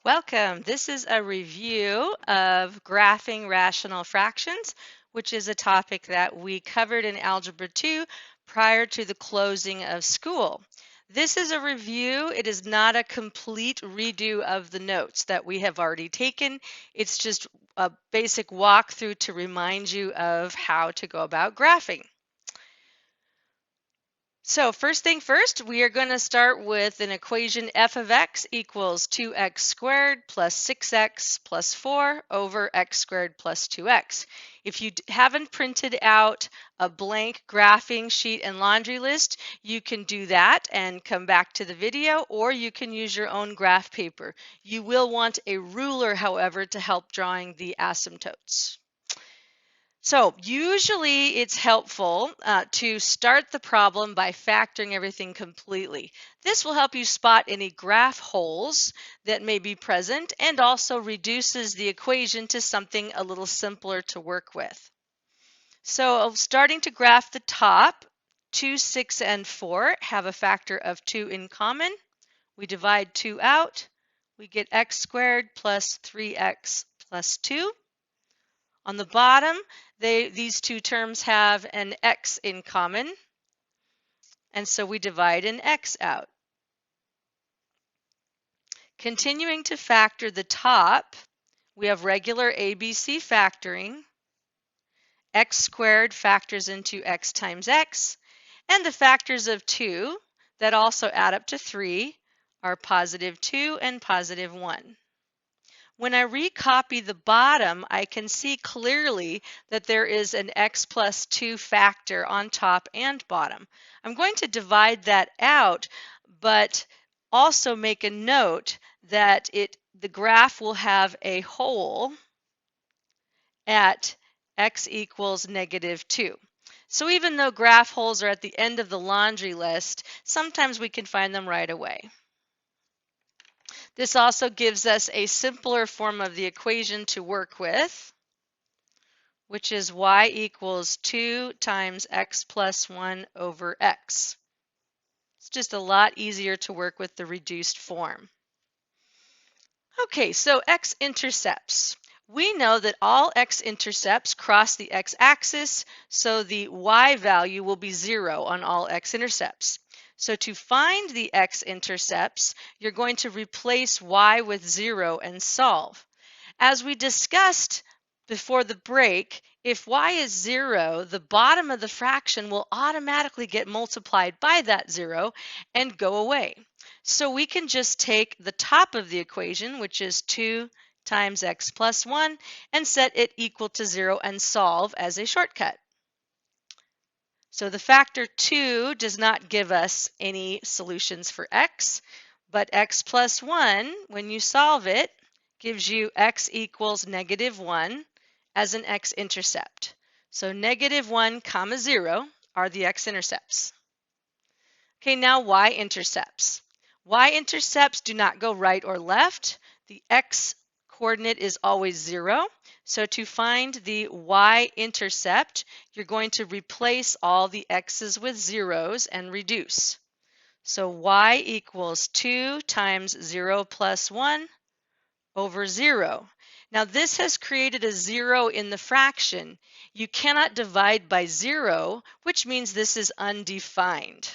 Welcome. This is a review of graphing rational fractions, which is a topic that we covered in Algebra 2 prior to the closing of school. This is a review. It is not a complete redo of the notes that we have already taken. It's just a basic walkthrough to remind you of how to go about graphing. So first thing first, we are going to start with an equation f of x equals 2x squared plus 6x plus 4 over x squared plus 2x. If you haven't printed out a blank graphing sheet and laundry list, you can do that and come back to the video, or you can use your own graph paper. You will want a ruler, however, to help drawing the asymptotes. So usually it's helpful to start the problem by factoring everything completely. This will help you spot any graph holes that may be present and also reduces the equation to something a little simpler to work with. So starting to graph the top, 2, 6, and 4 have a factor of 2 in common. We divide 2 out. We get x squared plus 3x plus 2. On the bottom, these two terms have an x in common, and so we divide an x out. Continuing to factor the top, we have regular ABC factoring. X squared factors into x times x, and the factors of 2 that also add up to 3 are positive 2 and positive 1. When I recopy the bottom, I can see clearly that there is an x plus 2 factor on top and bottom. I'm going to divide that out, but also make a note that the graph will have a hole at x equals negative 2. So even though graph holes are at the end of the laundry list, sometimes we can find them right away. This also gives us a simpler form of the equation to work with, which is y equals 2 times x plus 1 over x. It's just a lot easier to work with the reduced form. Okay, so x-intercepts. We know that all x-intercepts cross the x-axis, so the y value will be 0 on all x-intercepts. So to find the x-intercepts, you're going to replace y with 0 and solve. As we discussed before the break, if y is 0, the bottom of the fraction will automatically get multiplied by that 0 and go away. So we can just take the top of the equation, which is 2 times x plus 1, and set it equal to 0 and solve as a shortcut. So the factor 2 does not give us any solutions for x, but x plus 1, when you solve it, gives you x equals negative 1 as an x-intercept. So negative 1 comma 0 are the x-intercepts. Okay, now y-intercepts. Y-intercepts do not go right or left. The x coordinate is always 0. So to find the y-intercept, you're going to replace all the x's with zeros and reduce. So y equals 2 times 0 plus 1 over 0. Now this has created a 0 in the fraction. You cannot divide by 0, which means this is undefined.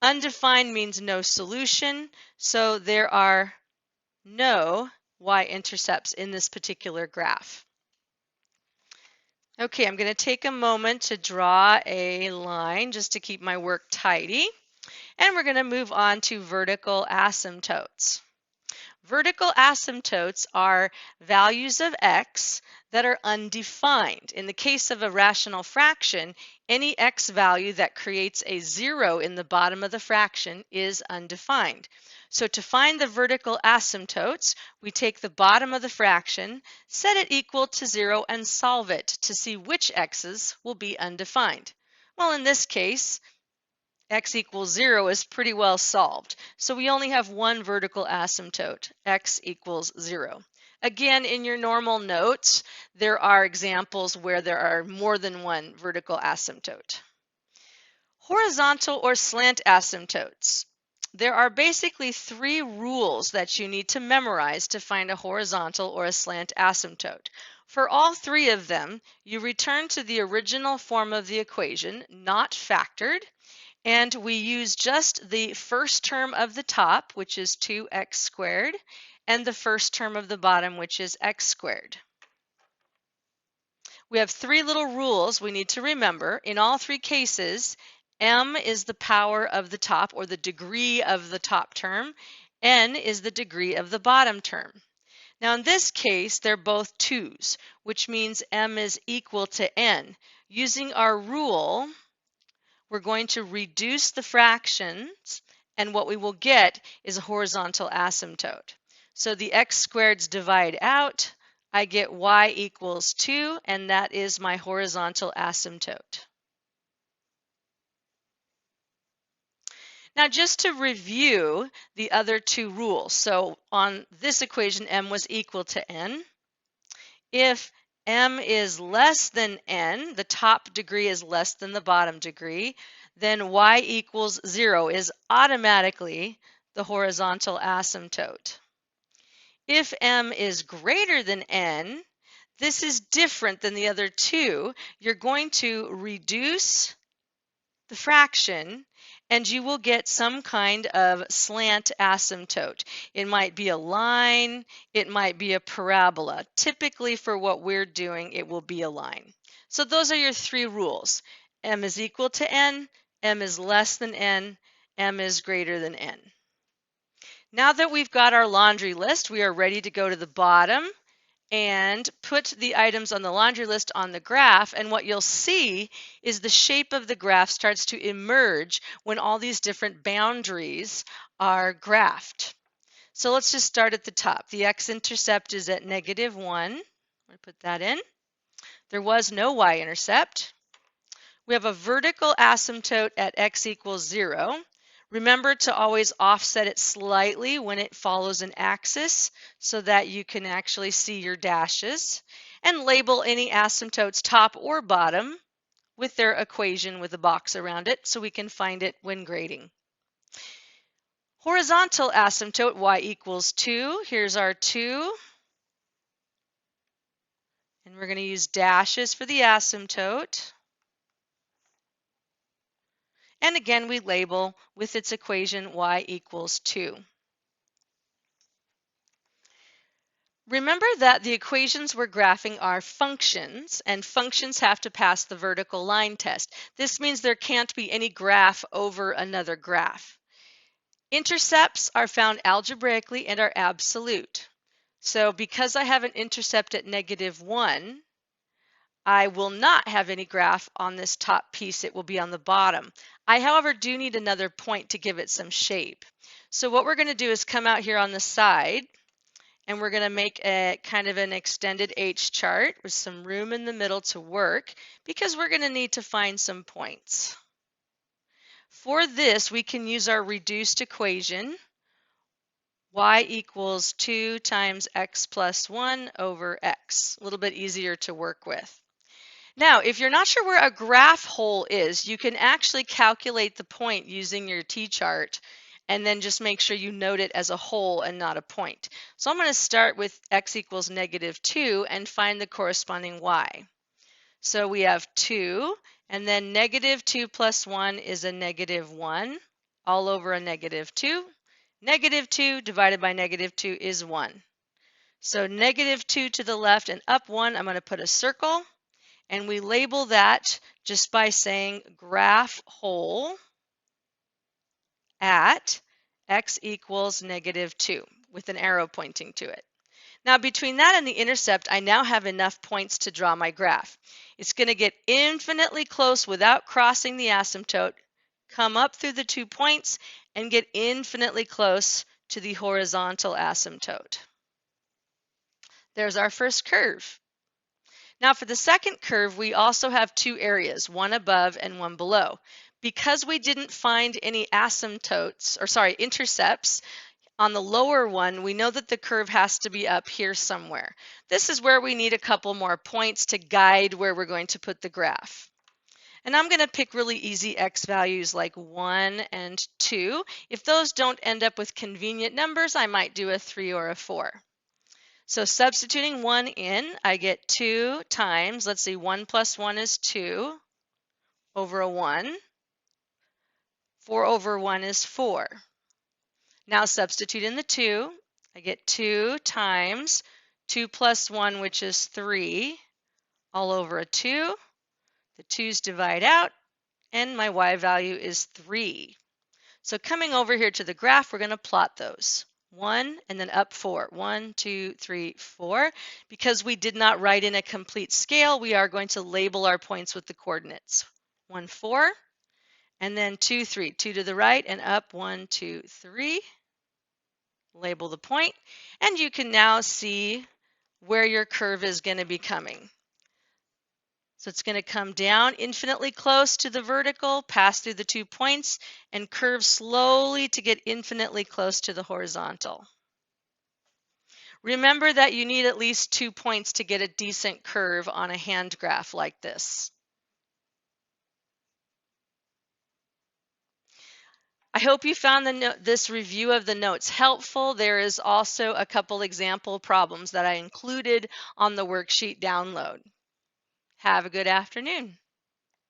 Undefined means no solution, so there are no y-intercepts in this particular graph. Okay, I'm going to take a moment to draw a line just to keep my work tidy, and we're going to move on to vertical asymptotes. Vertical asymptotes are values of x that are undefined. In the case of a rational fraction, any x value that creates a 0 in the bottom of the fraction is undefined. So to find the vertical asymptotes, we take the bottom of the fraction, set it equal to 0, and solve it to see which x's will be undefined. Well, in this case, x equals 0 is pretty well solved. So we only have one vertical asymptote, x equals 0. Again, in your normal notes, there are examples where there are more than one vertical asymptote. Horizontal or slant asymptotes. there are basically three rules that you need to memorize to find a horizontal or a slant asymptote. For all three of them, you return to the original form of the equation, not factored, and we use just the first term of the top, which is 2x squared, and the first term of the bottom, which is x squared. We have three little rules we need to remember. In all three cases, m is the power of the top, or the degree of the top term. N is the degree of the bottom term. Now in this case, they're both 2's, which means m is equal to n. Using our rule, we're going to reduce the fractions, and what we will get is a horizontal asymptote. So the x squareds divide out. I get y equals 2, and that is my horizontal asymptote. Now just to review the other two rules. So on this equation, m was equal to n. If m is less than n, the top degree is less than the bottom degree, then y equals 0 is automatically the horizontal asymptote. If m is greater than n, this is different than the other two. You're going to reduce the fraction and you will get some kind of slant asymptote. It might be a line, it might be a parabola. Typically for what we're doing, it will be a line. So those are your three rules. M is equal to n, m is less than n, m is greater than n. Now that we've got our laundry list, we are ready to go to the bottom and put the items on the laundry list on the graph, and what you'll see is the shape of the graph starts to emerge when all these different boundaries are graphed. So let's just start at the top. The x-intercept is at -1. I'm going to put that in. There was no y-intercept. We have a vertical asymptote at x equals 0. Remember to always offset it slightly when it follows an axis so that you can actually see your dashes, and label any asymptotes top or bottom with their equation with a box around it so we can find it when grading. Horizontal asymptote, y equals 2. Here's our 2. And we're going to use dashes for the asymptote. And again, we label with its equation y equals 2. Remember that the equations we're graphing are functions, and functions have to pass the vertical line test. This means there can't be any graph over another graph. Intercepts are found algebraically and are absolute. So because I have an intercept at -1, I will not have any graph on this top piece. It will be on the bottom. I, however, do need another point to give it some shape. So what we're going to do is come out here on the side, and we're going to make a kind of an extended H chart with some room in the middle to work, because we're going to need to find some points. For this, we can use our reduced equation. Y equals 2 times x plus 1 over x. A little bit easier to work with. Now, if you're not sure where a graph hole is, you can actually calculate the point using your t-chart and then just make sure you note it as a hole and not a point. So I'm going to start with x equals -2 and find the corresponding y. So we have 2, and then -2 plus 1 is a -1, all over a -2. -2 divided by -2 is 1. So -2 to the left and up 1, I'm going to put a circle. And we label that just by saying graph hole at x equals -2 with an arrow pointing to it. Now between that and the intercept, I now have enough points to draw my graph. It's going to get infinitely close without crossing the asymptote, come up through the 2 points, and get infinitely close to the horizontal asymptote. There's our first curve. Now for the second curve, we also have 2 areas, one above and one below. Because we didn't find any intercepts on the lower one, we know that the curve has to be up here somewhere. This is where we need a couple more points to guide where we're going to put the graph. And I'm going to pick really easy x values like 1 and 2. If those don't end up with convenient numbers, I might do a 3 or a 4. So substituting 1 in, I get 2 times, let's see, 1 plus 1 is 2 over a 1. 4 over 1 is 4. Now substitute in the 2. I get 2 times 2 plus 1, which is 3, all over a 2. The 2's divide out, and my y value is 3. So coming over here to the graph, we're going to plot those. 1 and then up 4. 1, 2, 3, 4. Because we did not write in a complete scale, we are going to label our points with the coordinates. 1, 4, and then 2, 3. 2 to the right and up. 1, 2, 3. Label the point, and you can now see where your curve is going to be coming. So it's going to come down infinitely close to the vertical, pass through the 2 points, and curve slowly to get infinitely close to the horizontal. Remember that you need at least 2 points to get a decent curve on a hand graph like this. I hope you found this review of the notes helpful. There is also a couple example problems that I included on the worksheet download. Have a good afternoon.